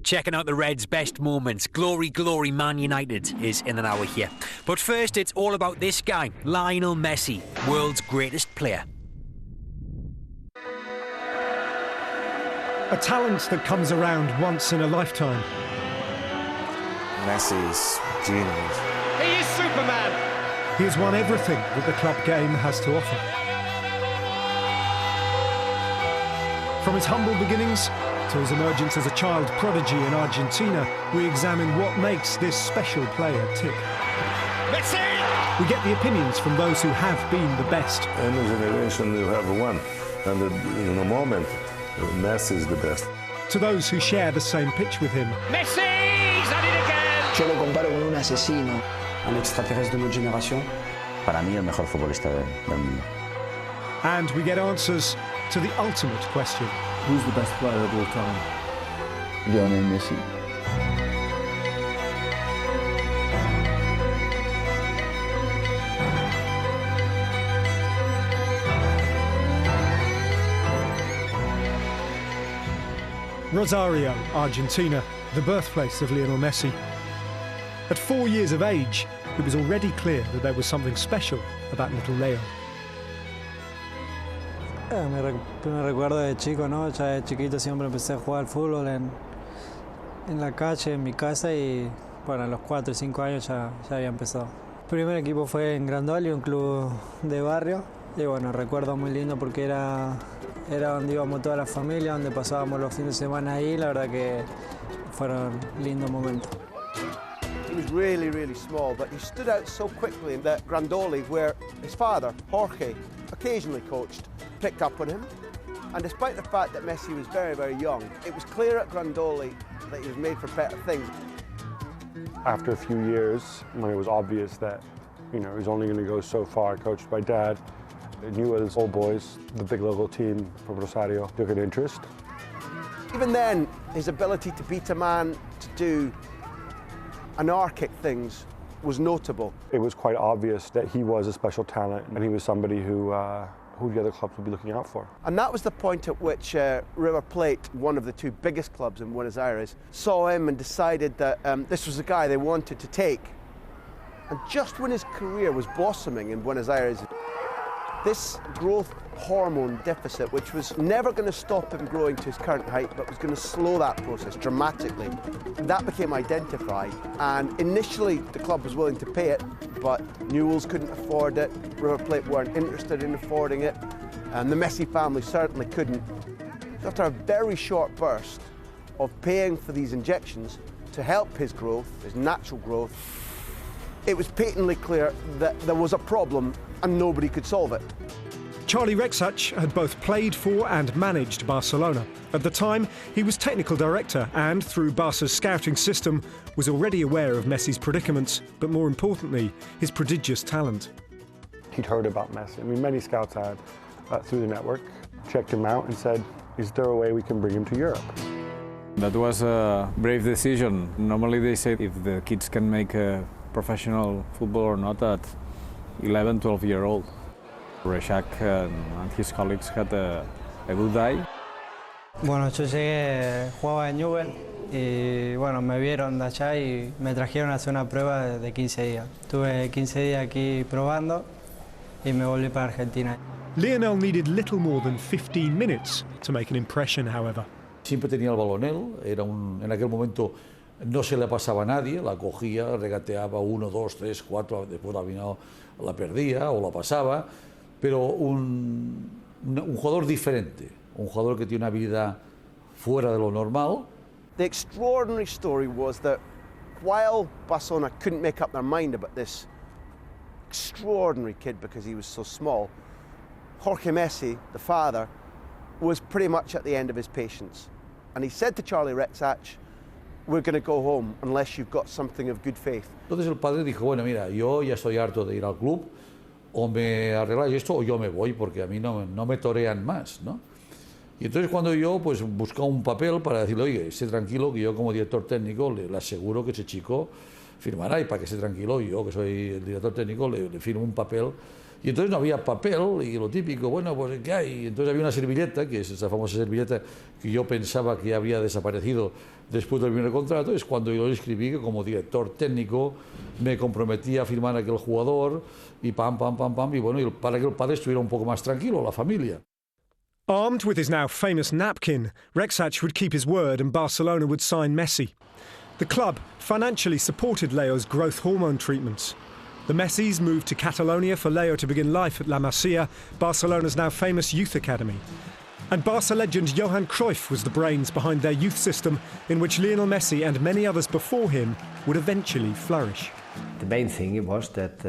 checking out the Reds' best moments. Glory, glory, Man United is in an hour here. But first, it's all about this guy, Lionel Messi, world's greatest player. A talent that comes around once in a lifetime. Messi's genius. He is Superman! He has won everything that the club game has to offer. From his humble beginnings to his emergence as a child prodigy in Argentina, we examine what makes this special player tick. Messi! We get the opinions from those who have been the best. Any generation you have won, and in a moment, Messi is the best. To those who share the same pitch with him. Messi! He's done it again! Yo lo comparo con un asesino. Un extraterrestre de notre génération. Para mí el mejor futbolista del mundo. And we get answers to the ultimate question. Who's the best player of all time? Lionel Messi. Rosario, Argentina, the birthplace of Lionel Messi. At 4 years of age, it was already clear that there was something special about little Leo. Me recuerdo de chico, ¿no? Ya de chiquito siempre empecé a jugar al fútbol en la calle, en mi casa, y bueno, a los 4 o 5 años ya había empezado. El primer equipo fue en Grandoli, un club de barrio, y bueno, recuerdo muy lindo porque era donde íbamos toda la familia, donde pasábamos los fines de semana ahí. La verdad que fueron lindos momentos. He was really, really small, but he stood out so quickly in that Grandoli, where his father, Jorge, occasionally coached, picked up on him. And despite the fact that Messi was very, very young, it was clear at Grandoli that he was made for better things. After a few years, when it was obvious that, he was only going to go so far, coached by Dad, I knew as old boys, the big local team from Rosario took an interest. Even then, his ability to beat a man to do anarchic things was notable. It was quite obvious that he was a special talent, and he was somebody who the other clubs would be looking out for. And that was the point at which River Plate, one of the two biggest clubs in Buenos Aires, saw him and decided that this was the guy they wanted to take. And just when his career was blossoming in Buenos Aires, this growth hormone deficit, which was never going to stop him growing to his current height, but was going to slow that process dramatically, that became identified. And initially, the club was willing to pay it, but Newell's couldn't afford it, River Plate weren't interested in affording it, and the Messi family certainly couldn't. After a very short burst of paying for these injections to help his growth, his natural growth, it was patently clear that there was a problem and nobody could solve it. Charlie Rexach had both played for and managed Barcelona. At the time, he was technical director and, through Barca's scouting system, was already aware of Messi's predicaments, but more importantly, his prodigious talent. He'd heard about Messi. Many scouts had, through the network, checked him out and said, is there a way we can bring him to Europe? That was a brave decision. Normally they say if the kids can make a professional football or not at 11, 12-year-old. Rexach and his colleagues had a good eye. Bueno, yo llegué, jugaba en Newell y bueno, me vieron de allá y me trajeron a hacer una prueba de 15 días. Tuve 15 días aquí probando y me volví para Argentina. Lionel needed little more than 15 minutes to make an impression, however. Siempre tenía el balón él, en aquel momento no se le pasaba a nadie, la cogía, regateaba 1, 2, 3, 4, después la perdía o la pasaba, pero un jugador diferente, un jugador que tiene una habilidad fuera de lo normal. The extraordinary story was that while Barcelona couldn't make up their mind about this extraordinary kid because he was so small, Jorge Messi, the father, was pretty much at the end of his patience. And he said to Charlie Rexach, we're going to go home unless you've got something of good faith. Entonces el padre dijo, bueno, mira, yo ya estoy harto de ir al club, o me arregláis esto o yo me voy, porque a mí no me torean más, ¿no? Y entonces cuando yo pues buscaba un papel para decirle, oye, esté tranquilo, que yo como director técnico le aseguro que ese chico firmará, y para que esté tranquilo, yo que soy el director técnico le firmo un papel Y entonces no había papel y lo típico, bueno, pues ¿qué hay? Y entonces había una servilleta, que es esa famosa servilleta que yo pensaba que había desaparecido después del primer contrato, es cuando yo lo escribí que como director técnico me comprometí a firmar a aquel jugador y pam, y bueno, y para que el padre estuviera un poco más tranquilo, la familia. Armed with his now famous napkin, Rexach would keep his word and Barcelona would sign Messi. The club financially supported Leo's growth hormone treatments. The Messis moved to Catalonia for Leo to begin life at La Masia, Barcelona's now famous youth academy. And Barca legend Johan Cruyff was the brains behind their youth system, in which Lionel Messi and many others before him would eventually flourish. The main thing was that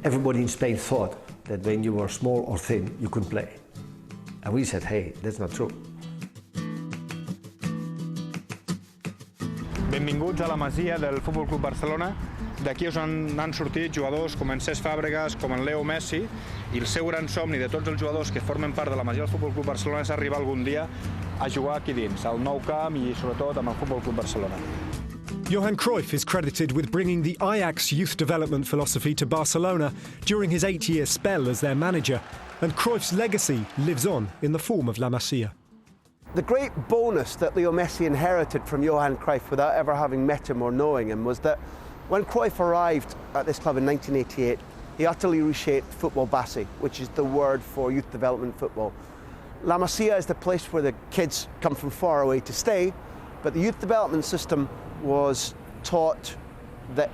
everybody in Spain thought that when you were small or thin, you couldn't play. And we said, hey, that's not true. Benvinguts a la Masia del Futbol Club Barcelona. D'aquí us han sortit jugadors com en Cesc Fàbregas, com en Leo Messi, i el seu gran somni de tots els jugadors que formen part de la Masia del Futbol Club Barcelona és arribar algun dia a jugar aquí dins, al nou camp i sobretot amb el Futbol Club Barcelona. Johan Cruyff is credited with bringing the Ajax youth development philosophy to Barcelona during his 8-year spell as their manager, and Cruyff's legacy lives on in the form of La Masia. The great bonus that Leo Messi inherited from Johan Cruyff without ever having met him or knowing him was that when Cruyff arrived at this club in 1988, he utterly reshaped football base, which is the word for youth development football. La Masia is the place where the kids come from far away to stay, but the youth development system was taught that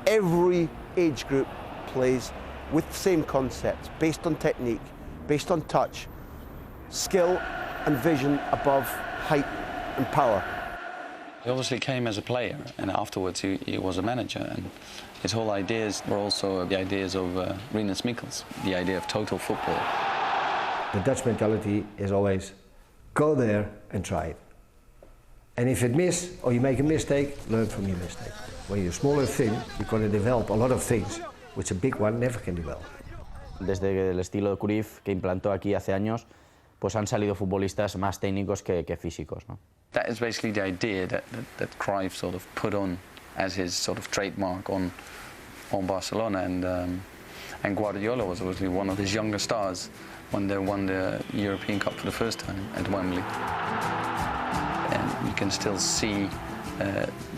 every age group plays with the same concepts, based on technique, based on touch, skill and vision above height and power. He obviously came as a player, and afterwards he was a manager, and his whole ideas were also the ideas of Rinus Michels, the idea of total football. The Dutch mentality is always go there and try it. And if it miss or you make a mistake, learn from your mistake. When you're small and thin, you're going to develop a lot of things which a big one never can develop. Desde el estilo de Cruyff que implantó aquí hace años, pues han salido futbolistas más técnicos que físicos, ¿no? That is basically the idea that Cruyff sort of put on as his sort of trademark on Barcelona, and Guardiola was obviously one of his younger stars when they won the European Cup for the first time at Wembley. And you can still see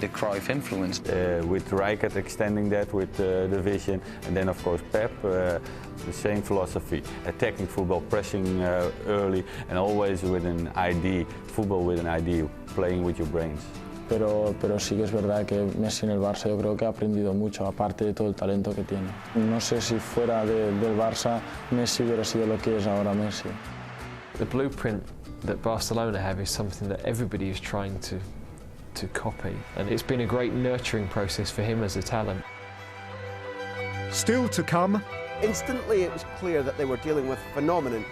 the Cruyff influence. With Rijkaard extending that with the vision, and then of course Pep, the same philosophy, attacking football, pressing early, and always with an idea, football with an idea, playing with your brains. Pero sí que es verdad que Messi en el Barça yo creo que ha aprendido mucho, aparte de todo el talento que tiene. No sé si fuera del Barça Messi hubiera sido lo que es ahora Messi. The blueprint that Barcelona have is something that everybody is trying to copy, and it's been a great nurturing process for him as a talent. Still to come. Instantly it was clear that they were dealing with a phenomenon.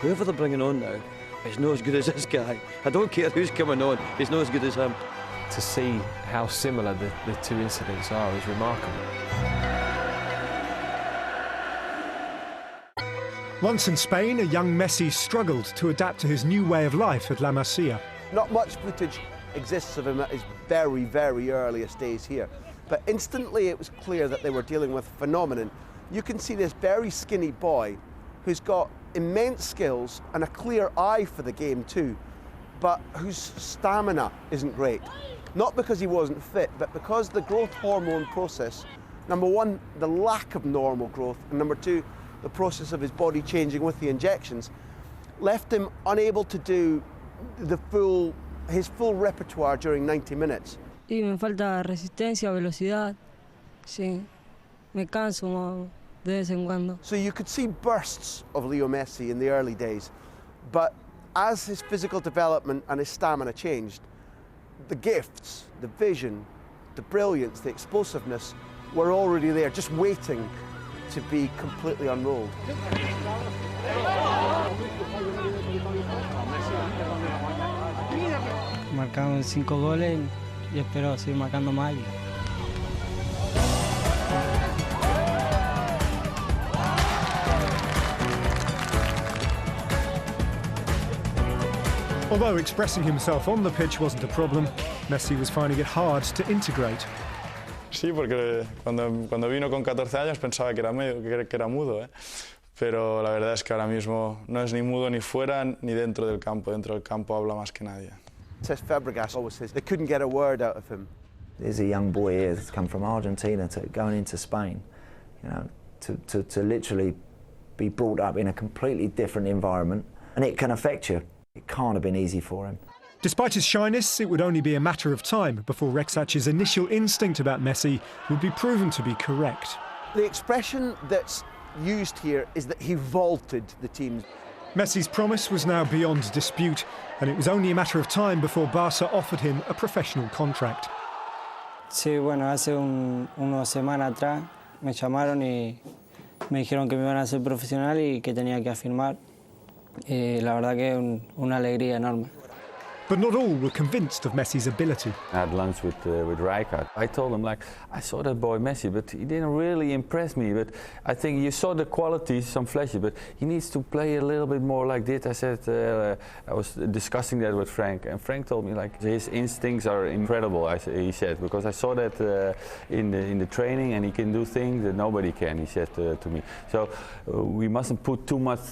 Whoever they're bringing on now is not as good as this guy. I don't care who's coming on, he's not as good as him. To see how similar the two incidents are is remarkable. Once in Spain, a young Messi struggled to adapt to his new way of life at La Masia. Not much footage exists of him at his very, very earliest days here. But instantly it was clear that they were dealing with a phenomenon. You can see this very skinny boy who's got immense skills and a clear eye for the game too, but whose stamina isn't great. Not because he wasn't fit, but because the growth hormone process, number one, the lack of normal growth, and number two, the process of his body changing with the injections, left him unable to do his full repertoire during 90 minutes. Y me falta resistencia, velocidad. Sí, me canso de vez en cuando. So you could see bursts of Leo Messi in the early days, but as his physical development and his stamina changed, the gifts, the vision, the brilliance, the explosiveness were already there, just waiting to be completely unrolled. Marcaron 5 goles y espero seguir marcando más. Although expressing himself on the pitch wasn't a problem, Messi was finding it hard to integrate. Sí, porque cuando vino con 14 años pensaba que era mudo, ¿eh? Pero la verdad es que ahora mismo no es ni mudo ni fuera ni dentro del campo. Dentro del campo habla más que nadie. Cesc Fabregas always says they couldn't get a word out of him. There's a young boy here that's come from Argentina going into Spain, you know, to literally be brought up in a completely different environment, and it can affect you. It can't have been easy for him. Despite his shyness, it would only be a matter of time before Rexach's initial instinct about Messi would be proven to be correct. The expression that's used here is that he vaulted the team. Messi's promise was now beyond dispute, and it was only a matter of time before Barca offered him a professional contract. Sí, bueno, hace unas semanas atrás me llamaron y me dijeron que me iban a hacer profesional y que tenía que firmar. La verdad que es una alegría enorme. But not all were convinced of Messi's ability. I had lunch with Rijkaard. I told him, like, I saw that boy Messi, but he didn't really impress me. But I think you saw the qualities, some flashes, but he needs to play a little bit more like this. I said, I was discussing that with Frank, and Frank told me, like, his instincts are incredible, he said, because I saw that in the training, and he can do things that nobody can, he said to me. So we mustn't put too much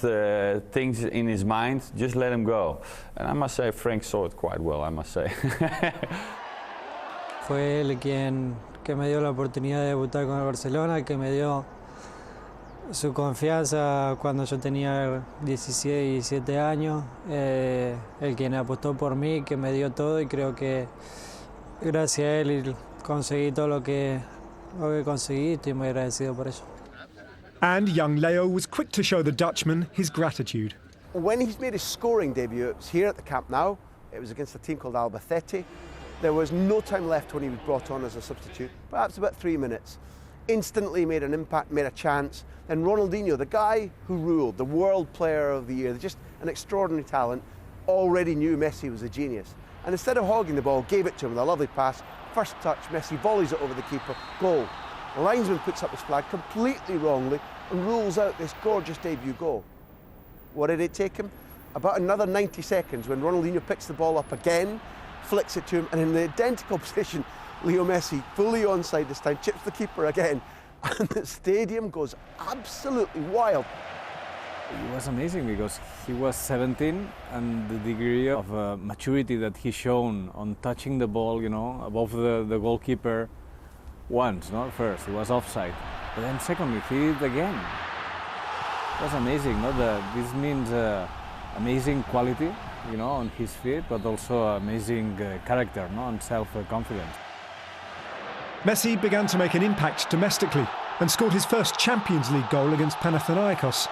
things in his mind, just let him go. And I must say, Frank saw it quite well, I must say. Fue él que me dio la oportunidad de debutar con el Barcelona, que me dio su confianza cuando yo tenía 17, 17 años, el quien apostó por mí, que me dio todo, y creo que gracias a él conseguí todo lo que conseguí, y estoy muy agradecido por eso. And young Leo was quick to show the Dutchman his gratitude. When he's made his scoring debut, it was here at the Camp Nou. It was against a team called Albacete. There was no time left when he was brought on as a substitute, perhaps about 3 minutes. Instantly made an impact, made a chance. And Ronaldinho, the guy who ruled, the world player of the year, just an extraordinary talent, already knew Messi was a genius. And instead of hogging the ball, gave it to him with a lovely pass. First touch, Messi volleys it over the keeper, goal. The linesman puts up his flag completely wrongly and rules out this gorgeous debut goal. What did it take him? About another 90 seconds when Ronaldinho picks the ball up again, flicks it to him, and in the identical position, Leo Messi, fully onside this time, chips the keeper again, and the stadium goes absolutely wild. It was amazing because he was 17, and the degree of maturity that he shown on touching the ball, you know, above the goalkeeper once, not first, it was offside, but then secondly, he did it again. It was amazing, no? This means amazing quality, you know, on his feet, but also amazing character, no, and self-confidence. Messi began to make an impact domestically and scored his first Champions League goal against Panathinaikos.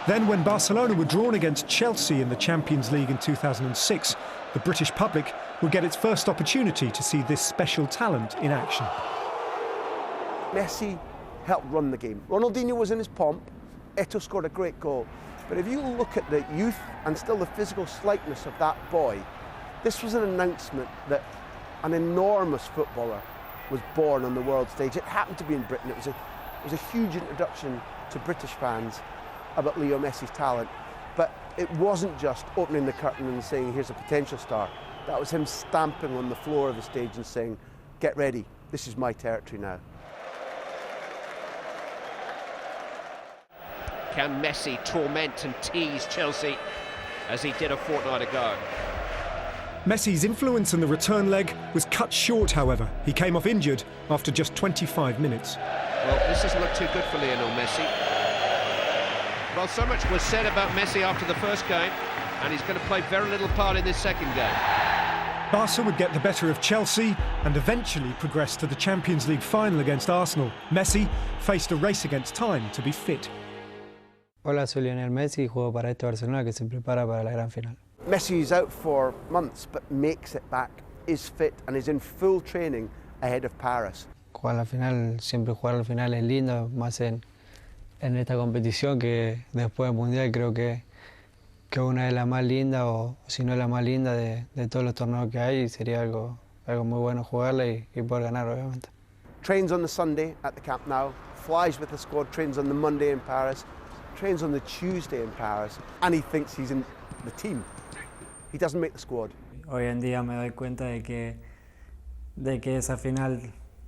Then, when Barcelona were drawn against Chelsea in the Champions League in 2006, the British public would get its first opportunity to see this special talent in action. Messi helped run the game. Ronaldinho was in his pomp. Eto'o scored a great goal. But if you look at the youth and still the physical slightness of that boy, this was an announcement that an enormous footballer was born on the world stage. It happened to be in Britain. It was a huge introduction to British fans about Leo Messi's talent. But it wasn't just opening the curtain and saying, here's a potential star. That was him stamping on the floor of the stage and saying, get ready, this is my territory now. Can Messi torment and tease Chelsea as he did a fortnight ago? Messi's influence in the return leg was cut short, however. He came off injured after just 25 minutes. Well, this doesn't look too good for Lionel Messi. Well, so much was said about Messi after the first game, and he's going to play very little part in this second game. Barca would get the better of Chelsea and eventually progress to the Champions League final against Arsenal. Messi faced a race against time to be fit. Hola, soy Lionel Messi y juego para este Barcelona que se prepara para la gran final. Messi is out for months but makes it back, is fit and is in full training ahead of Paris. Jugar la final, siempre jugar la final es lindo, más en esta competición que después del Mundial creo que una de las más lindas o si no la más linda de todos los torneos que hay, y sería algo muy bueno jugarla y poder ganar, obviamente. Trains on the Sunday at the Camp Nou, flies with the squad, trains on the Monday in Paris, trains on the Tuesday in Paris, and he thinks he's in the team. He doesn't make the squad. Hoy en día me doy cuenta de que esa final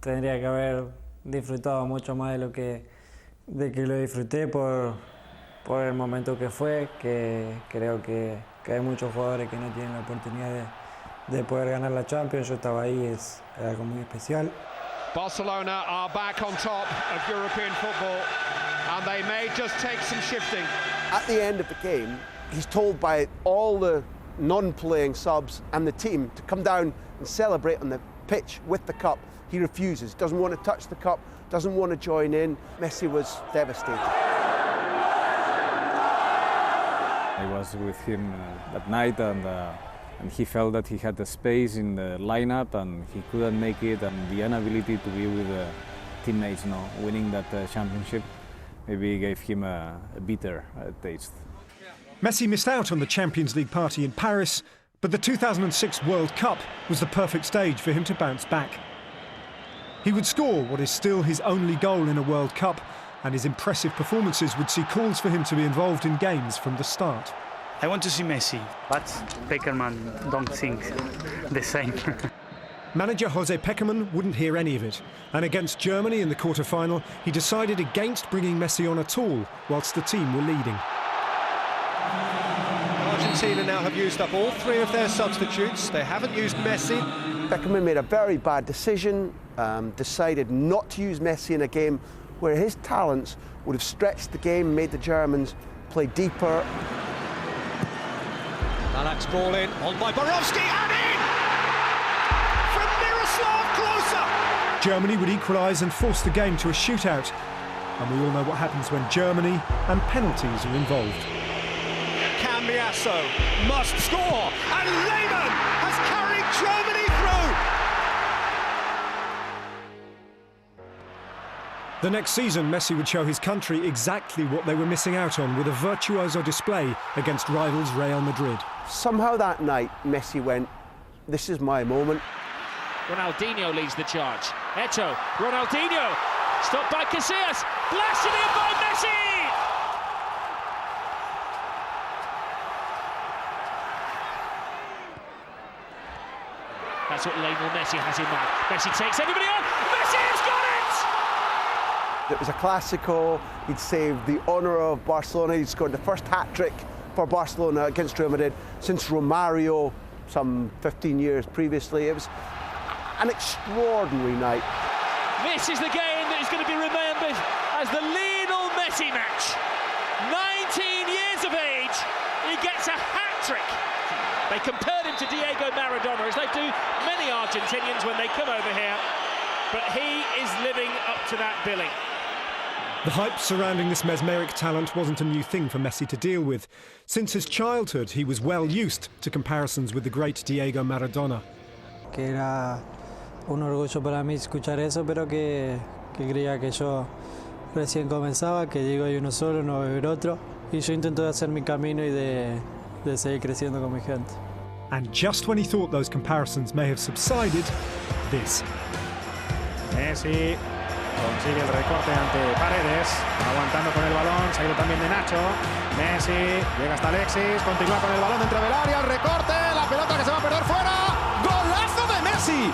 tendría que haber disfrutado mucho más de que lo disfruté por el momento que fue, que creo que hay muchos jugadores que no tienen la oportunidad de poder ganar la Champions. Yo estaba ahí, es algo muy especial. Barcelona are back on top of European football and they may just take some shifting. At the end of the game, he's told by all the non-playing subs and the team to come down and celebrate on the pitch with the cup. He refuses, doesn't want to touch the cup, doesn't want to join in. Messi was devastated. I was with him that night and he felt that he had the space in the lineup and he couldn't make it, and the inability to be with the teammates, winning that championship maybe gave him a bitter taste. Messi missed out on the Champions League party in Paris, but the 2006 World Cup was the perfect stage for him to bounce back. He would score what is still his only goal in a World Cup, and his impressive performances would see calls for him to be involved in games from the start. I want to see Messi, but Peckerman don't think the same. Manager Jose Peckerman wouldn't hear any of it, and against Germany in the quarter-final, he decided against bringing Messi on at all whilst the team were leading. Argentina now have used up all three of their substitutes. They haven't used Messi. Peckerman made a very bad decision, decided not to use Messi in a game where his talents would have stretched the game, made the Germans play deeper. Balak's ball in, on by Borowski, and in! From Miroslav Klose! Germany would equalise and force the game to a shootout. And we all know what happens when Germany and penalties are involved. Cambiasso must score, and Lehmann has carried Germany through! The next season, Messi would show his country exactly what they were missing out on with a virtuoso display against rivals Real Madrid. Somehow that night, Messi went, this is my moment. Ronaldinho leads the charge. Eto'o, Ronaldinho, stopped by Casillas, blasted in by Messi! That's what Lionel Messi has in mind. Messi takes everybody on, Messi has got it! It was a Clásico, he'd saved the honour of Barcelona, he'd scored the first hat-trick for Barcelona against Real Madrid since Romario some 15 years previously. It was an extraordinary night. This is the game that is going to be remembered as the Lionel Messi match. 19 years of age, he gets a hat-trick. They compared him to Diego Maradona, as they do many Argentinians when they come over here, but he is living up to that billing. The hype surrounding this mesmeric talent wasn't a new thing for Messi to deal with. Since his childhood, he was well used to comparisons with the great Diego Maradona. Que era un orgullo para mí escuchar eso, pero que creía que yo recién comenzaba, que digo hay uno solo, no va a haber otro. Y yo intento de hacer mi camino y de seguir creciendo con mi gente. And just when he thought those comparisons may have subsided, this. Messi consigue el recorte ante Paredes, aguantando con el balón, seguido también de Nacho. Messi llega hasta Alexis, continúa con el balón dentro del área, el recorte, la pelota que se va a perder fuera. ¡Golazo de Messi!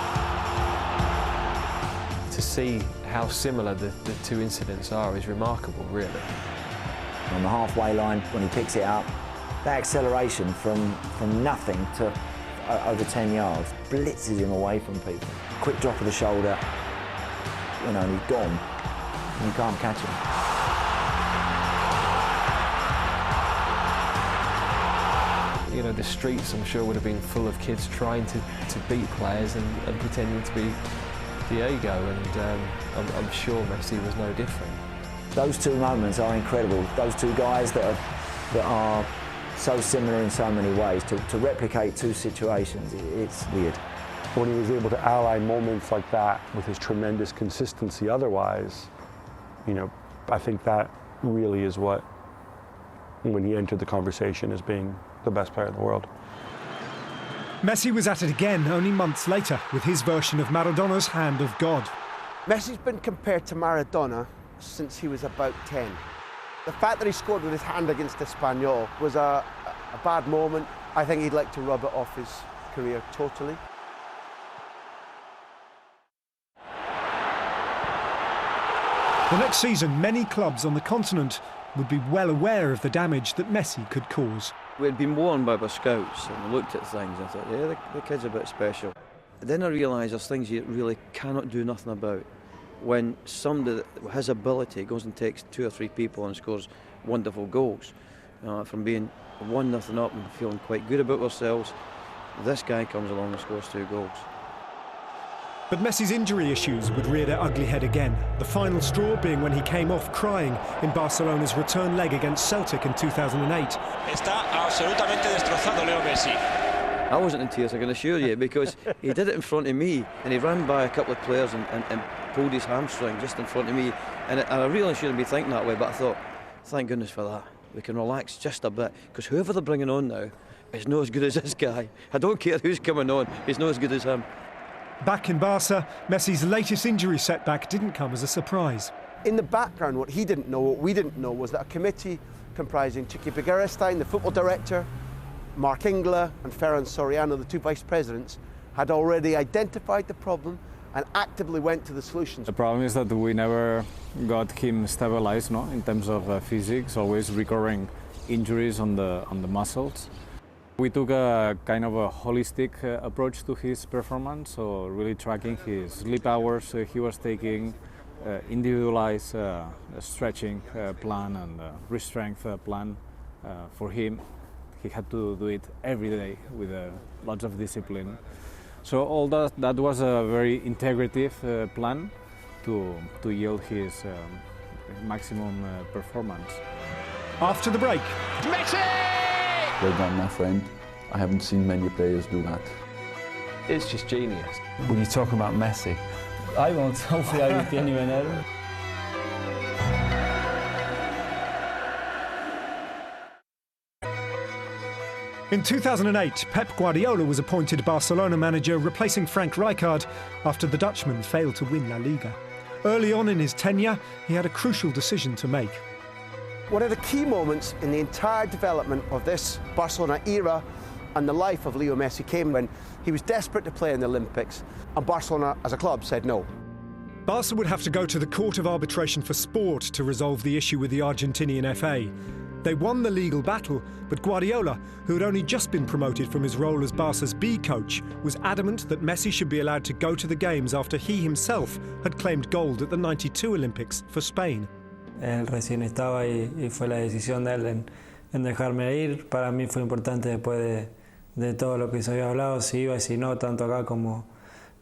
To see how similar the two incidents are is remarkable, really. On the halfway line, when he picks it up, that acceleration from nothing to over 10 yards blitzes him away from people. Quick drop of the shoulder, and he's gone, and you can't catch him. You know, the streets, I'm sure, would have been full of kids trying to beat players and pretending to be Diego, and I'm sure Messi was no different. Those two moments are incredible. Those two guys that are so similar in so many ways. To replicate two situations, it's weird. When he was able to ally moments like that with his tremendous consistency otherwise, I think that really is what, when he entered the conversation as being the best player in the world. Messi was at it again only months later with his version of Maradona's Hand of God. Messi's been compared to Maradona since he was about 10. The fact that he scored with his hand against Espanyol was a bad moment. I think he'd like to rub it off his career totally. The next season, many clubs on the continent would be well aware of the damage that Messi could cause. We'd been warned by our scouts and looked at things. I thought, yeah, the kid's a bit special. Then I realised there's things you really cannot do nothing about. When somebody that has ability goes and takes 2 or 3 people and scores wonderful goals, from being 1-0 up and feeling quite good about ourselves, this guy comes along and scores 2 goals. But Messi's injury issues would rear their ugly head again, the final straw being when he came off crying in Barcelona's return leg against Celtic in 2008. Está absolutamente destrozado Leo Messi. I wasn't in tears, I can assure you, because he did it in front of me, and he ran by a couple of players and pulled his hamstring just in front of me. And I really shouldn't be thinking that way, but I thought, thank goodness for that. We can relax just a bit, because whoever they're bringing on now is not as good as this guy. I don't care who's coming on, he's not as good as him. Back in Barca, Messi's latest injury setback didn't come as a surprise. In the background, what he didn't know, what we didn't know, was that a committee comprising Chiqui Begiristain, the football director, Mark Ingler and Ferran Soriano, the 2 vice presidents, had already identified the problem and actively went to the solutions. The problem is that we never got him stabilized, no, in terms of physics, always recurring injuries on the muscles. We took a kind of a holistic approach to his performance, so really tracking his sleep hours he was taking, individualized stretching plan and re-strength plan for him. He had to do it every day with lots of discipline. So all that was a very integrative plan to yield his maximum performance. After the break, Messi! Well done, my friend. I haven't seen many players do that. It's just genius. When you talk about Messi, I won't. Hopefully I will tiene veneno. In 2008, Pep Guardiola was appointed Barcelona manager, replacing Frank Rijkaard after the Dutchman failed to win La Liga. Early on in his tenure, he had a crucial decision to make. One of the key moments in the entire development of this Barcelona era and the life of Leo Messi came when he was desperate to play in the Olympics, and Barcelona as a club said no. Barca would have to go to the Court of Arbitration for Sport to resolve the issue with the Argentinian FA. They won the legal battle, but Guardiola, who had only just been promoted from his role as Barca's B coach, was adamant that Messi should be allowed to go to the games after he himself had claimed gold at the '92 Olympics for Spain. Él recién estaba y fue la decisión de él en dejarme ir. Para mí fue importante después de todo lo que se había hablado, si iba y si no, tanto acá como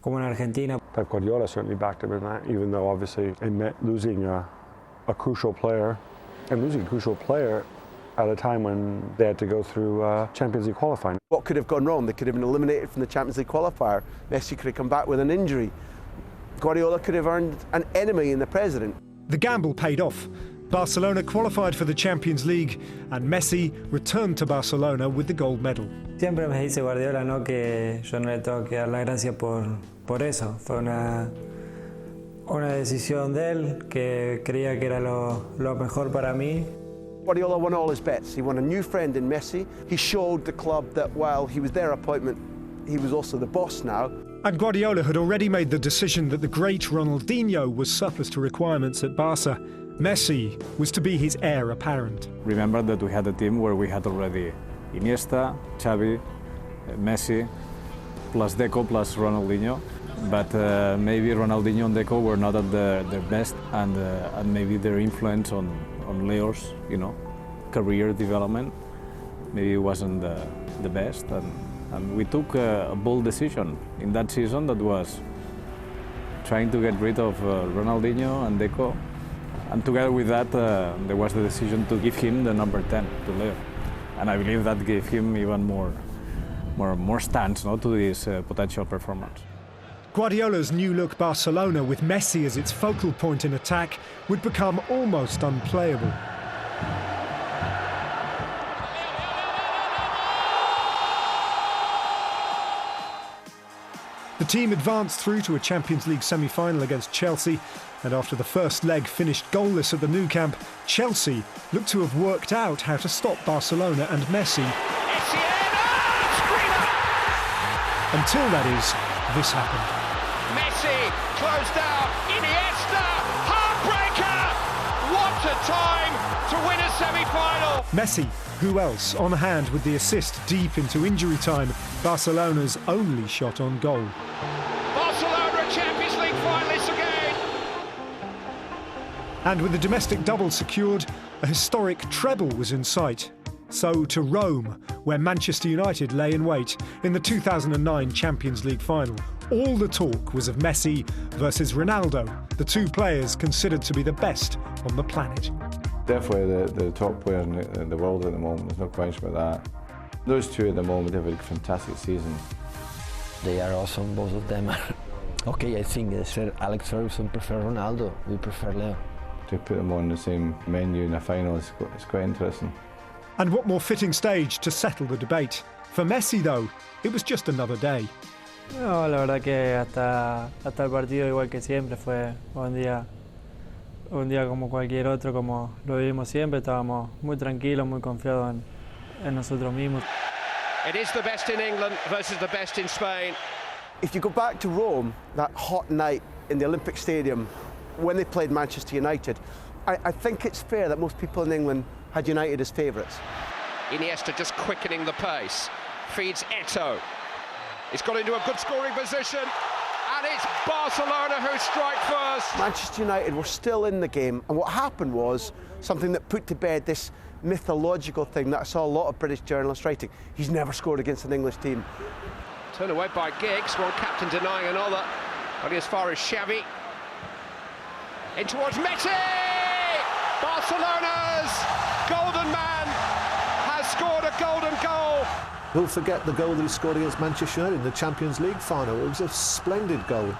en Argentina. Pep Guardiola certainly backed him in that, even though obviously it meant losing a crucial player. And losing a crucial player at a time when they had to go through Champions League qualifying. What could have gone wrong? They could have been eliminated from the Champions League qualifier. Messi could have come back with an injury. Guardiola could have earned an enemy in the president. The gamble paid off. Barcelona qualified for the Champions League and Messi returned to Barcelona with the gold medal. Siempre me dice Guardiola, ¿no?, que yo no le tengo que dar la gracia por eso. Fue una decisión de él que creía que era lo mejor para mí. Guardiola won all his bets. He won a new friend in Messi. He showed the club that while he was their appointment, he was also the boss now. And Guardiola had already made the decision that the great Ronaldinho was surplus to requirements at Barca. Messi was to be his heir apparent. Remember that we had a team where we had already Iniesta, Xavi, Messi, plus Deco, plus Ronaldinho. But maybe Ronaldinho and Deco were not at their best, and maybe their influence on Leo's, career development, maybe it wasn't the best. And we took a bold decision in that season that was trying to get rid of Ronaldinho and Deco. And together with that, there was the decision to give him the number 10 to Leo. And I believe that gave him even more stance, to this potential performance. Guardiola's new-look Barcelona, with Messi as its focal point in attack, would become almost unplayable. The team advanced through to a Champions League semi-final against Chelsea, and after the first leg finished goalless at the Nou Camp, Chelsea looked to have worked out how to stop Barcelona and Messi. Until, that is, this happened. Messi closed out. Iniesta, heartbreaker. extra time to win a semi-final. Messi, who else, on hand with the assist deep into injury time, Barcelona's only shot on goal. Barcelona are Champions League finalists again. And with the domestic double secured, a historic treble was in sight. So to Rome, where Manchester United lay in wait in the 2009 Champions League final. All the talk was of Messi versus Ronaldo, the two players considered to be the best on the planet. Definitely the top player in the world at the moment, there's no question about that. Those two at the moment have a fantastic season. They are awesome, both of them. Okay, I think Sir Alex Ferguson prefer Ronaldo, we prefer Leo. To put them on the same menu in a final is quite interesting. And what more fitting stage to settle the debate? For Messi, though, it was just another day. No, la verdad que hasta el partido, igual que siempre, fue un día como cualquier otro, como lo vivimos siempre. Estábamos muy tranquilos, muy confiados en nosotros mismos. It is the best in England versus the best in Spain. If you go back to Rome, that hot night in the Olympic Stadium, when they played Manchester United, I think it's fair that most people in England had United as favourites. Iniesta just quickening the pace, feeds Eto'o. He's got into a good scoring position, and it's Barcelona who strike first. Manchester United were still in the game, and what happened was something that put to bed this mythological thing that I saw a lot of British journalists writing. He's never scored against an English team. Turned away by Giggs, one captain denying another. Only as far as Xavi. In towards Messi! Barcelona's golden man has scored a golden goal. Who'll forget the goal that he scored against Manchester United in the Champions League final? It was a splendid goal.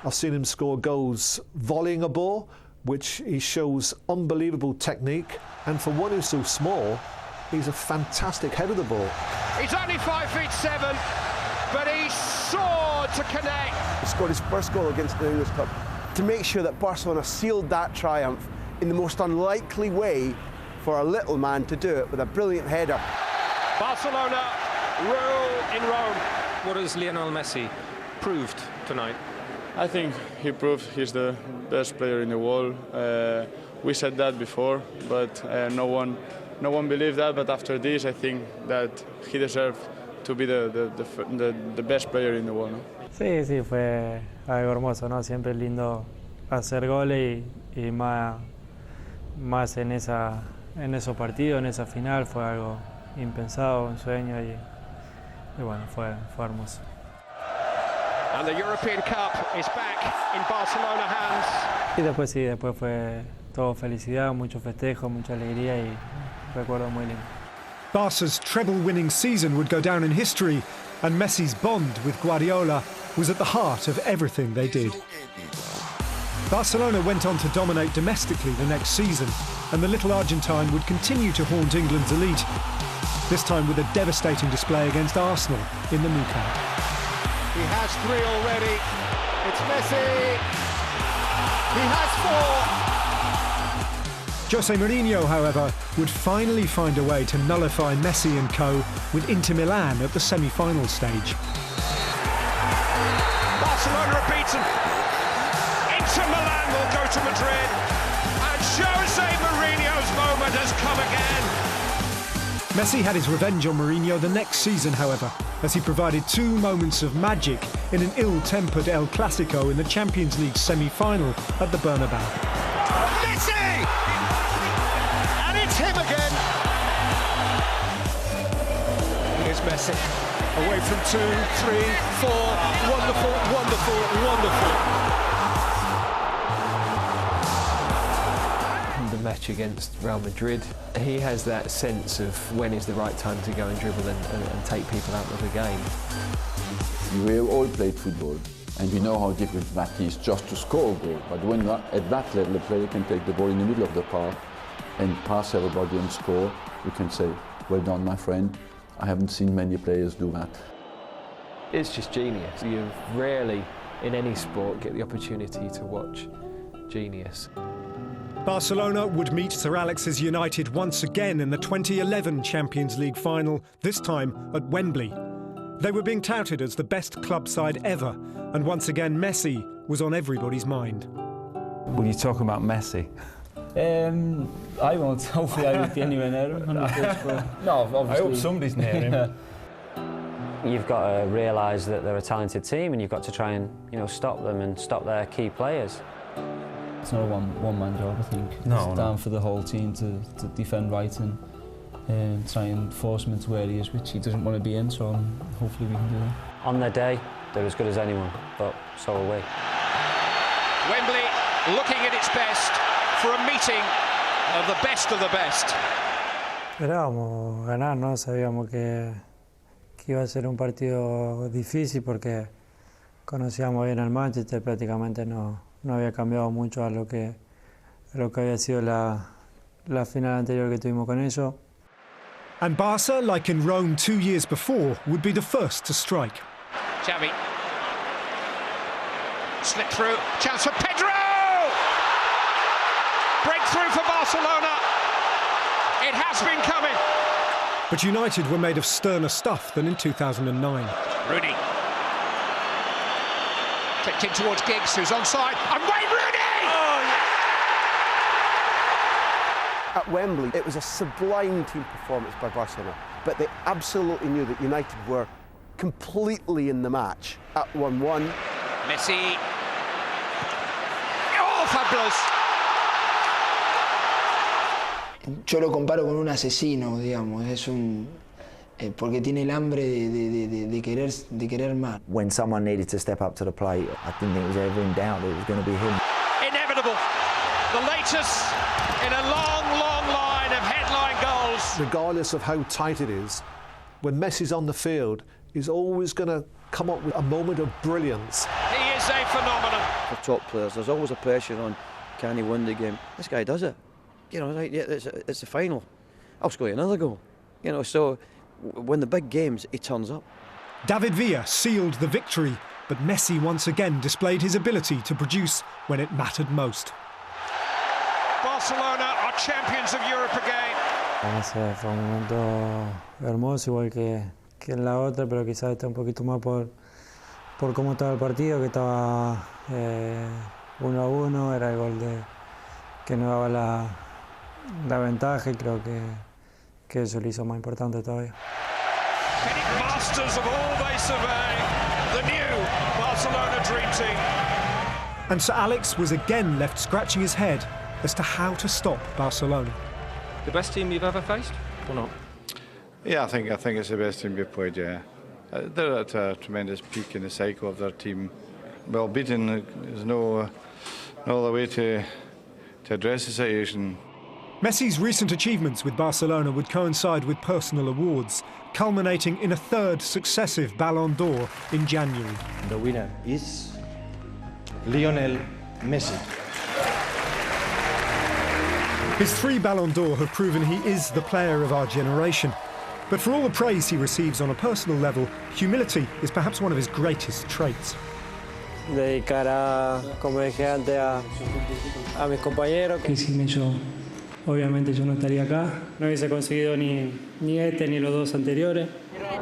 I've seen him score goals volleying a ball, which he shows unbelievable technique, and for one who's so small, he's a fantastic head of the ball. He's only 5'7", but he soared to connect. He scored his first goal against the English club to make sure that Barcelona sealed that triumph in the most unlikely way for a little man to do it with a brilliant header. Barcelona rule in Rome. What has Lionel Messi proved tonight? I think he proved he's the best player in the world. We said that before, but no one believed that. But after this, I think that he deserved to be the best player in the world. ¿No? Sí, fue algo hermoso, ¿no? Siempre es lindo hacer goles y más en esos partidos, en esa final, fue algo impensado, un sueño y bueno, fue hermoso. And the European Cup is back in Barcelona hands. Y después fue todo felicidad, mucho festejo, mucha alegría y recuerdo muy lindo. Barca's treble-winning season would go down in history, and Messi's bond with Guardiola was at the heart of everything they did. Barcelona went on to dominate domestically the next season, and the little Argentine would continue to haunt England's elite, this time with a devastating display against Arsenal in the Nou Camp. He has 3 already. It's Messi. He has 4. Jose Mourinho, however, would finally find a way to nullify Messi and co with Inter Milan at the semi-final stage. Barcelona are beaten. Inter Milan will go to Madrid, and Jose Mourinho's moment has come again. Messi had his revenge on Mourinho the next season, however, as he provided 2 moments of magic in an ill-tempered El Clasico in the Champions League semi-final at the Bernabeu. Messi! And it's him again. Here's Messi. Away from 2, 3, 4. Wonderful, wonderful, wonderful. The match against Real Madrid, he has that sense of when is the right time to go and dribble and take people out of the game. We have all played football, and we know how difficult that is just to score a goal. But when at that level, a player can take the ball in the middle of the park and pass everybody and score, you can say, well done, my friend. I haven't seen many players do that. It's just genius. You rarely, in any sport, get the opportunity to watch genius. Barcelona would meet Sir Alex's United once again in the 2011 Champions League final, this time at Wembley. They were being touted as the best club side ever, and once again Messi was on everybody's mind. When you talk about Messi, I won't. Hopefully I won't be anywhere near him on the pitch, but no, obviously. I hope somebody's near him. You've got to realise that they're a talented team, and you've got to try and stop them and stop their key players. It's not a one-man job, I think. No, it's down for the whole team to defend right and try and force him into where he is, which he doesn't want to be in, so hopefully we can do that. On their day, they're as good as anyone, but so are we. Wembley looking at its best for a meeting of the best. Esperábamos ganar, ¿no? Sabíamos que iba a ser un partido difícil porque conocíamos bien al Manchester, prácticamente no había cambiado mucho a lo que había sido la final anterior que tuvimos con ellos. And Barca, like in Rome 2 years before, would be the first to strike. Xavi. Slip through, chance for Pedro! Breakthrough for Barcelona. It has been coming. But United were made of sterner stuff than in 2009. Rooney. Clipped in towards Giggs, who's onside. And Wayne Rooney! Oh, yeah. At Wembley, it was a sublime team performance by Barcelona, but they absolutely knew that United were completely in the match at 1-1. Messi. Oh, fabulous! Yo lo comparo con un asesino, digamos, es porque tiene el hambre de querer más. When someone needed to step up to the plate, I didn't think it was ever in doubt that it was going to be him. Inevitable. The latest in a long line of headline goals. Regardless of how tight it is, when Messi's on the field, he's always going to come up with a moment of brilliance. He is a phenomenon. For top players, there's always a pressure on, can he win the game? This guy does it. You know, right, yeah, it's the final. I'll score you another goal. You know, so when the big games, he turns up. David Villa sealed the victory, but Messi once again displayed his ability to produce when it mattered most. Barcelona are champions of Europe again. Ese fue un momento hermoso, igual que en la otra, pero quizás está un poquito más por cómo estaba el partido, que estaba 1-1, era el gol que nos daba la ventaja, y creo que eso lo hizo más importante todavía. Masters of all they survey, the new Barcelona dream team. And Sir Alex was again left scratching his head as to how to stop Barcelona. The best team you've ever faced, or not? Yeah, I think it's the best team we've played, yeah. They're at a tremendous peak in the cycle of their team. Well, beaten is no other way to address the situation. Messi's recent achievements with Barcelona would coincide with personal awards, culminating in a third successive Ballon d'Or in January. The winner is Lionel Messi. His 3 Ballon d'Or have proven he is the player of our generation. But for all the praise he receives on a personal level, humility is perhaps one of his greatest traits. Dedicar, como dije antes, a mis compañeros. Que sin ellos, obviamente yo no estaría acá. No hubiese conseguido ni este ni los 2 anteriores.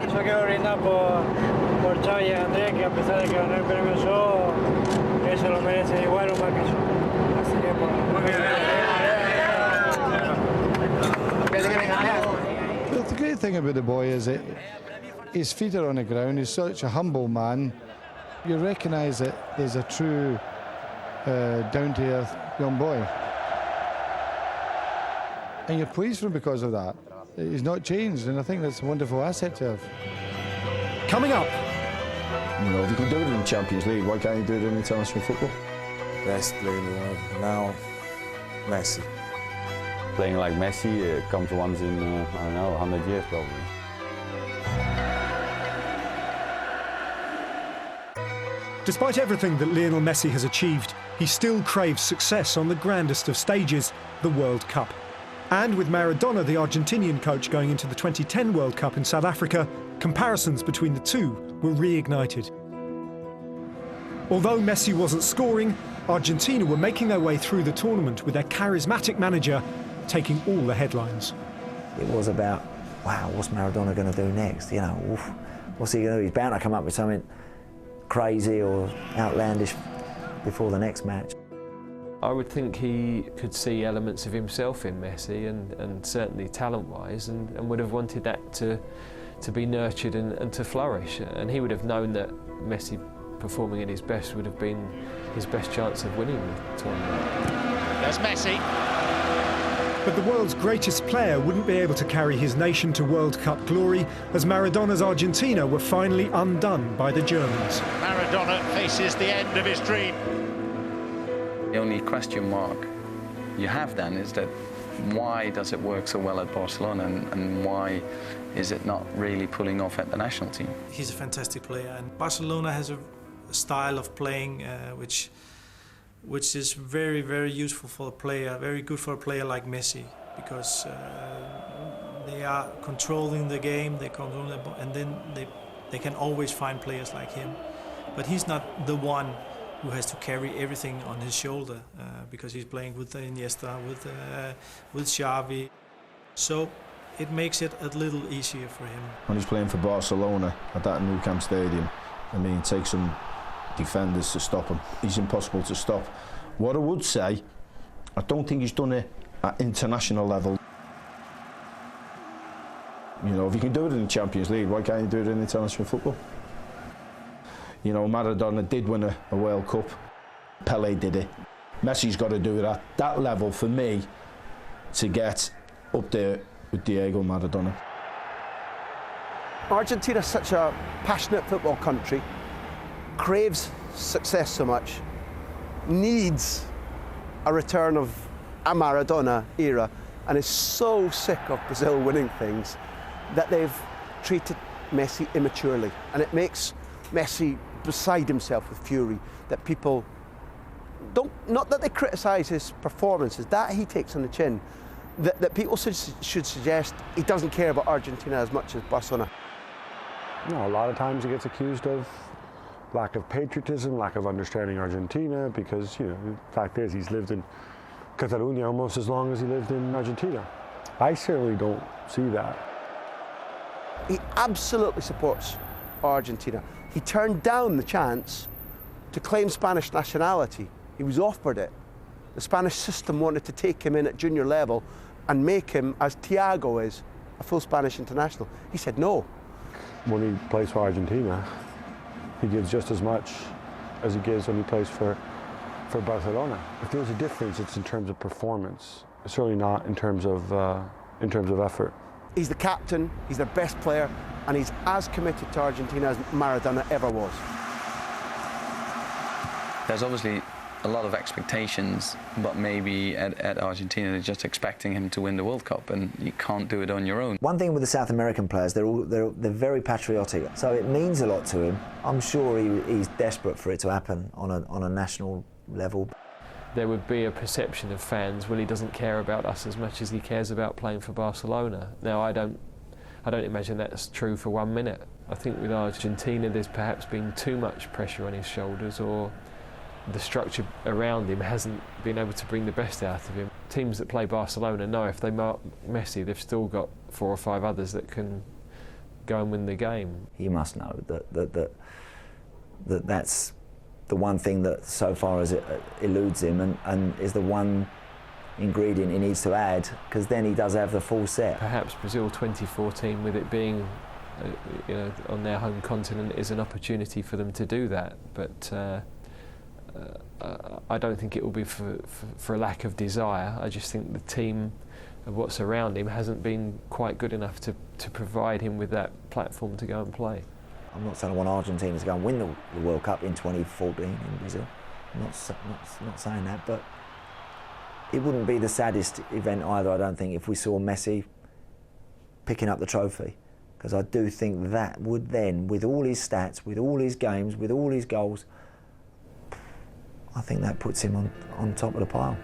Yo quiero brindar por Xavi y Andrés, que a pesar de que gané el premio yo, ellos lo merecen igual o más que yo. Así que muy bien. The great thing about the boy is that his feet are on the ground. He's such a humble man. You recognise that he's a true down-to-earth young boy. And you're pleased for him because of that. He's not changed, and I think that's a wonderful asset to have. Coming up. You know, if you can do it in the Champions League, why can't you do it in international football? Best player in the world. Now, Messi. Playing like Messi comes once in, I don't know, 100 years probably. Despite everything that Lionel Messi has achieved, he still craves success on the grandest of stages, the World Cup. And with Maradona, the Argentinian coach, going into the 2010 World Cup in South Africa, comparisons between the two were reignited. Although Messi wasn't scoring, Argentina were making their way through the tournament with their charismatic manager taking all the headlines. It was about, wow, what's Maradona going to do next? You know, oof, what's he going to do? He's bound to come up with something crazy or outlandish before the next match. I would think he could see elements of himself in Messi and certainly talent-wise and would have wanted that to be nurtured and to flourish. And he would have known that Messi performing at his best would have been his best chance of winning the tournament. There's Messi. But the world's greatest player wouldn't be able to carry his nation to World Cup glory as Maradona's Argentina were finally undone by the Germans. Maradona faces the end of his dream. The only question mark you have then is that why does it work so well at Barcelona and why is it not really pulling off at the national team? He's a fantastic player, and Barcelona has a style of playing which is very, very useful for a player, very good for a player like Messi, because they are controlling the game, they control the ball, and then they can always find players like him. But he's not the one who has to carry everything on his shoulder because he's playing with Iniesta, with Xavi. So it makes it a little easier for him. When he's playing for Barcelona at that Nou Camp Stadium, I mean, it takes some defenders to stop him. He's impossible to stop. What I would say, I don't think he's done it at international level. You know, if you can do it in the Champions League, why can't you do it in international football? You know, Maradona did win a World Cup. Pelé did it. Messi's got to do it at that level for me to get up there with Diego Maradona. Argentina is such a passionate football country, craves success so much, needs a return of a Maradona era, and is so sick of Brazil winning things that they've treated Messi immaturely. And it makes Messi beside himself with fury that people don't, not that they criticise his performances, that he takes on the chin, that people should suggest he doesn't care about Argentina as much as Barcelona. No, a lot of times he gets accused of lack of patriotism, lack of understanding Argentina, because, you know, the fact is he's lived in Catalonia almost as long as he lived in Argentina. I certainly don't see that. He absolutely supports Argentina. He turned down the chance to claim Spanish nationality. He was offered it. The Spanish system wanted to take him in at junior level and make him, as Thiago is, a full Spanish international. He said no. When he plays for Argentina, he gives just as much as he gives when he plays for Barcelona. If there's a difference, it's in terms of performance. Certainly not in terms of effort. He's the captain, he's their best player, and he's as committed to Argentina as Maradona ever was. There's obviously a lot of expectations, but maybe at Argentina they're just expecting him to win the World Cup, and you can't do it on your own. One thing with the South American players, they're very patriotic, so it means a lot to him. I'm sure he's desperate for it to happen on a national level. There would be a perception of fans, well, he doesn't care about us as much as he cares about playing for Barcelona. Now, I don't imagine that's true for 1 minute. I think with Argentina there's perhaps been too much pressure on his shoulders, or the structure around him hasn't been able to bring the best out of him. Teams that play Barcelona know if they mark Messi, they've still got 4 or 5 others that can go and win the game. He must know that's the one thing that so far as it eludes him and is the one ingredient he needs to add, because then he does have the full set. Perhaps Brazil 2014, with it being on their home continent, is an opportunity for them to do that, but I don't think it will be for a lack of desire. I just think the team of what's around him hasn't been quite good enough to provide him with that platform to go and play. I'm not saying I want Argentina to go and win the World Cup in 2014 in Brazil. I'm not saying that, but it wouldn't be the saddest event either, I don't think, if we saw Messi picking up the trophy, because I do think that would then, with all his stats, with all his games, with all his goals, I think that puts him on top of the pile.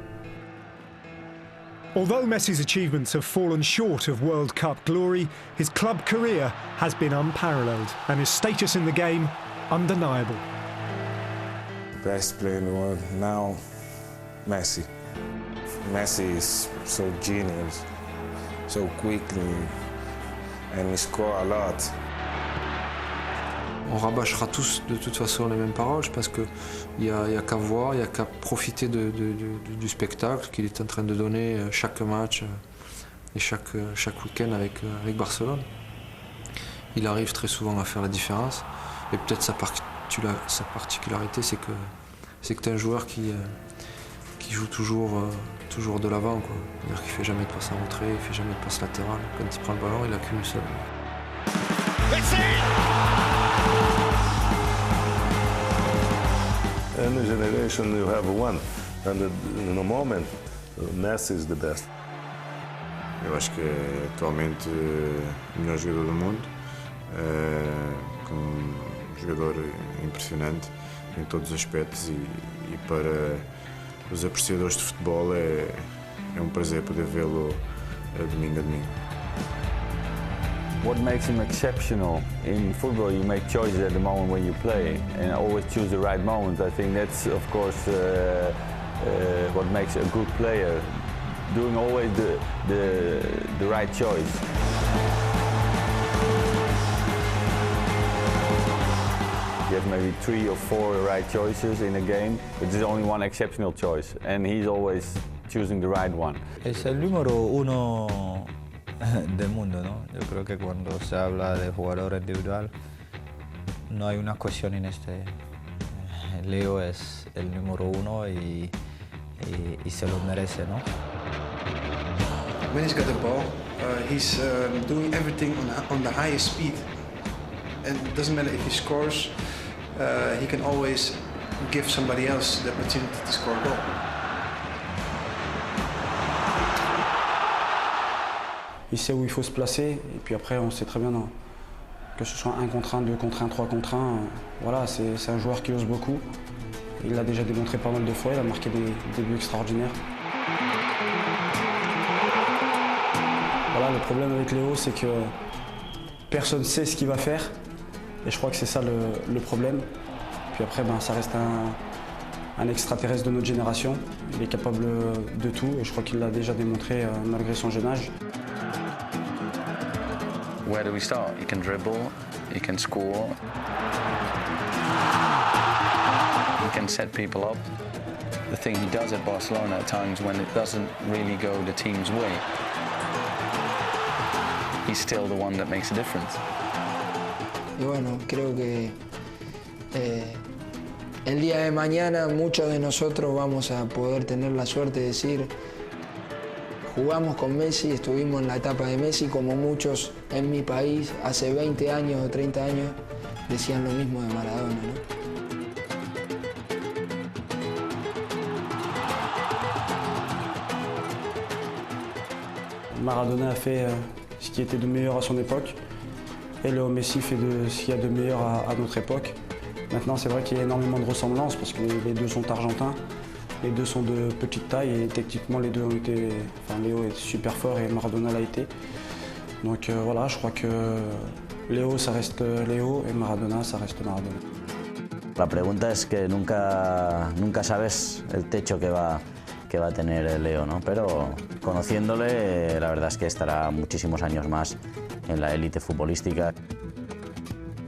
Although Messi's achievements have fallen short of World Cup glory, his club career has been unparalleled and his status in the game undeniable. Best player in the world now, Messi. Messi is so genius, so quickly, and he scores a lot. On rabâchera tous de toute façon les mêmes paroles. Je pense qu'il n'y a qu'à voir, il n'y a qu'à profiter du spectacle qu'il est en train de donner chaque match et chaque week-end avec Barcelone. Il arrive très souvent à faire la différence. Et peut-être sa particularité, c'est que c'est un joueur qui joue toujours de l'avant. C'est-à-dire qu'il ne fait jamais de passe en retrait, il ne fait jamais de passe latérale. Quand il prend le ballon, il n'a qu'une seule. Any generation you have one, and in a moment, Messi is the best. Eu acho que é atualmente o melhor jogador do mundo, com um jogador impressionante em todos os aspectos e para os apreciadores de futebol é prazer poder vê-lo domingo a domingo. What makes him exceptional in football, you make choices at the moment when you play and always choose the right moment. I think that's of course what makes a good player, doing always the right choice. You have maybe 3 or 4 right choices in a game, but there's only one exceptional choice and he's always choosing the right one. Es el número 1 del mundo, ¿no? Yo creo que cuando se habla de jugador individual no hay una cuestión en este. Leo es el número 1 y se lo merece, ¿no? When he's got the ball, he's doing everything on the highest speed, and it doesn't matter if he scores. He can always give somebody else the opportunity to score a goal. Il sait où il faut se placer, et puis après on sait très bien que ce soit 1 contre 1, 2 contre 1, 3 contre 1, voilà, c'est un joueur qui ose beaucoup. Il l'a déjà démontré pas mal de fois, il a marqué des buts extraordinaires. Voilà, le problème avec Léo, c'est que personne ne sait ce qu'il va faire, et je crois que c'est ça le problème. Puis après, ça reste un extraterrestre de notre génération, il est capable de tout, et je crois qu'il l'a déjà démontré malgré son jeune âge. Where do we start? He can dribble, he can score, he can set people up. The thing he does at Barcelona at times when it doesn't really go the team's way, he's still the one that makes a difference. Y bueno, creo que el día de mañana muchos de nosotros vamos a poder tener la suerte de decir jugamos con Messi, estuvimos en la etapa de Messi, como muchos en mi país hace 20 años o 30 años decían lo mismo de Maradona, ¿no? Maradona a fait ce qui était de meilleur à son époque et Léo Messi fait ce qu'il y a de meilleur à notre époque. Maintenant, c'est vrai qu'il y a énormément de ressemblances parce que les deux sont argentins. Les deux sont de petite taille et techniquement les deux ont été. Enfin, Léo est super fort et Maradona l'a été. Donc voilà, je crois que Léo ça reste Léo et Maradona ça reste Maradona. La pregunta es que nunca sabes el techo que va a tener Leo, ¿no? Pero conociéndole, la verdad es que estará muchísimos años más en la élite futbolística.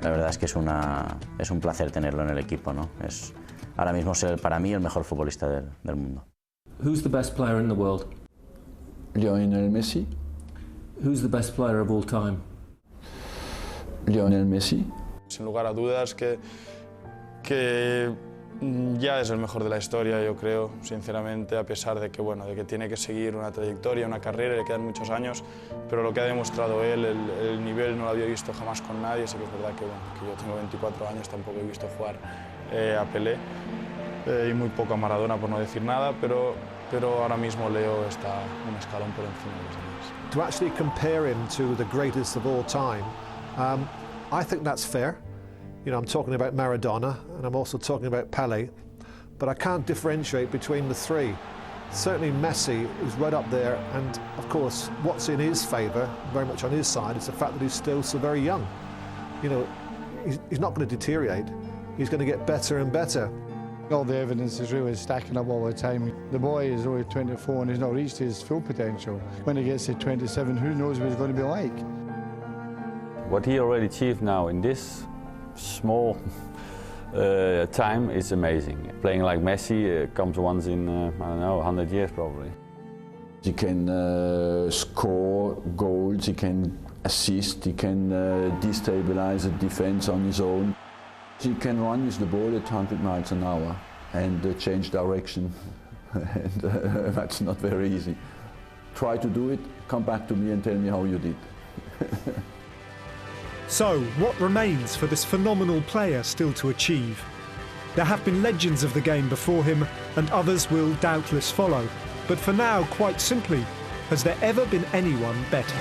La verdad es que es un placer tenerlo en el equipo, ¿no? Es ahora mismo para mí el mejor futbolista del mundo. Who's the best player in the world? Lionel Messi. Who's the best player of all time? Lionel Messi. Sin lugar a dudas que ya es el mejor de la historia, yo creo, sinceramente, a pesar de que, bueno, de que tiene que seguir una trayectoria, una carrera, le quedan muchos años, pero lo que ha demostrado él, el nivel no lo había visto jamás con nadie. Sí que es verdad que, bueno, que yo tengo 24 años, tampoco he visto jugar a Pelé y muy poco a Maradona, por no decir nada, pero ahora mismo Leo está un escalón por encima de los demás. To actually compare him to the greatest of all time, I think that's fair. You know, I'm talking about Maradona and I'm also talking about Pelé, but I can't differentiate between the three. Certainly Messi is right up there, and of course what's in his favour, very much on his side, is the fact that he's still so very young. You know, he's not going to deteriorate, he's going to get better and better. All the evidence is really stacking up all the time. The boy is only 24 and he's not reached his full potential. When he gets to 27, who knows what he's going to be like? What he already achieved now in this small time is amazing. Playing like Messi comes once in, I don't know, 100 years probably. He can score goals, he can assist, he can destabilize the defense on his own. He can run with the ball at 100 miles an hour and change direction, and that's not very easy. Try to do it, come back to me and tell me how you did. So, what remains for this phenomenal player still to achieve? There have been legends of the game before him, and others will doubtless follow. But for now, quite simply, has there ever been anyone better?